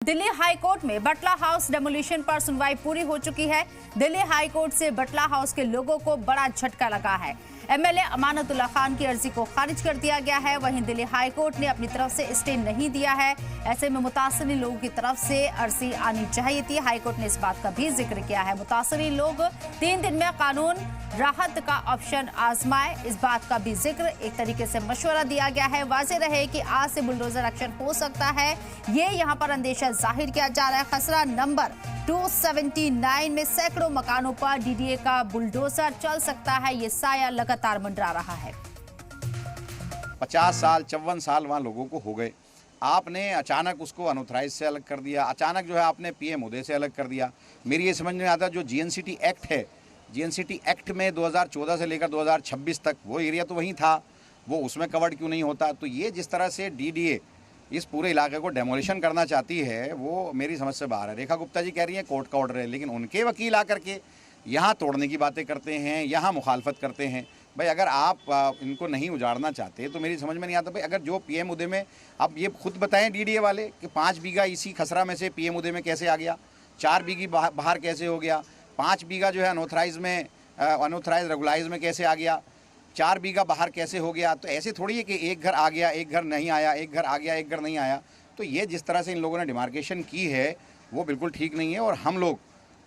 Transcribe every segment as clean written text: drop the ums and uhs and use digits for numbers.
Delhi high court में बटला house demolition पर सुनवाई पूरी हो चुकी है। दिल्ली हाई कोर्ट से बटला हाउस के लोगों को बड़ा झटका लगा है। एमएलए अमानतुल्लाह खान की अर्जी को खारिज कर दिया गया है। वहीं दिल्ली हाई कोर्ट ने अपनी तरफ से स्टे नहीं दिया है। ऐसे में मुतासरीन लोगों की तरफ से अर्जी आनी चाहिए थी। हाई कोर्ट ने इस बात का भी जिक्र किया है। मुतासरीन लोग 3 दिन में कानून राहत का ऑप्शन आजमाए, इस बात का भी जिक्र एक तरीके से मशवरा दिया गया है। वाज़ेह रहे कि आज से बुलडोजर एक्शन हो सकता है, ये यहाँ पर अंदेशा जाहिर किया जा रहा है। खसरा नंबर 279 में सैकड़ों मकानों पर डीडीए का बुलडोजर चल सकता है। ये साया लगातार मंडरा रहा है। 50 साल 54 साल वहाँ लोगों को हो गए, आपने अचानक उसको अनऑथराइज से अलग कर दिया, अचानक जो है आपने पीएम उदय से अलग कर दिया। मेरी ये समझ में आता जो जीएनसीटी एक्ट है, जीएनसीटी एक्ट में 2014 से लेकर 2026 तक वो एरिया तो वहीं था, वो उसमें कवर्ड क्यों नहीं होता। तो ये जिस तरह से डीडीए इस पूरे इलाके को डेमोलिशन करना चाहती है वो मेरी समझ से बाहर है। रेखा गुप्ता जी कह रही हैं कोर्ट का ऑर्डर है, लेकिन उनके वकील आकर के यहाँ तोड़ने की बातें करते हैं, यहाँ मुखालफत करते हैं। भाई अगर आप इनको नहीं उजाड़ना चाहते तो मेरी समझ में नहीं आता। भाई अगर जो पीएम उदय में, आप ये खुद बताएं डीडीए वाले कि 5 बीघा इसी खसरा में से पीएम उदय में कैसे आ गया, 4 बीघी बाहर कैसे हो गया, 5 बीघा जो है अनऑथराइज में अनऑथराइज रेगुलाइज में कैसे आ गया, 4 बीघा बाहर कैसे हो गया। तो ऐसे थोड़ी है कि एक घर आ गया एक घर नहीं आया, एक घर आ गया एक घर नहीं आया। तो ये जिस तरह से इन लोगों ने डिमार्केशन की है वो बिल्कुल ठीक नहीं है। और हम लोग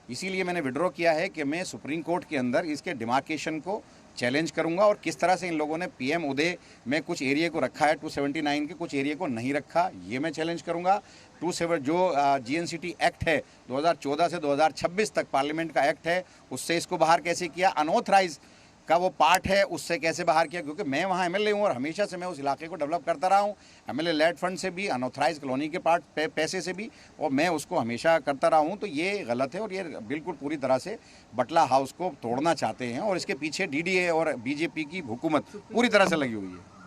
इसीलिए मैंने विड्रॉ किया है कि मैं सुप्रीम कोर्ट के अंदर इसके डिमार्केशन को चैलेंज करूंगा। और किस तरह से इन लोगों ने पीएम उदय में कुछ एरिया को रखा है 279 के, कुछ एरिया को नहीं रखा, ये मैं चैलेंज करूंगा। 27 जो जीएनसीटी एक्ट है 2014 से 2026 तक पार्लियामेंट का एक्ट है, उससे इसको बाहर कैसे किया, अनऑथराइज का वो पार्ट है उससे कैसे बाहर किया। क्योंकि मैं वहाँ एमएलए हूँ और हमेशा से मैं उस इलाके को डेवलप करता रहा हूँ, एमएलए लेड फंड से भी, अनऑथराइज कॉलोनी के पार्ट पैसे से भी, और मैं उसको हमेशा करता रहा हूँ। तो ये गलत है और ये बिल्कुल पूरी तरह से बटला हाउस को तोड़ना चाहते हैं और इसके पीछे डीडीए और बीजेपी की हुकूमत पूरी तरह से लगी हुई है।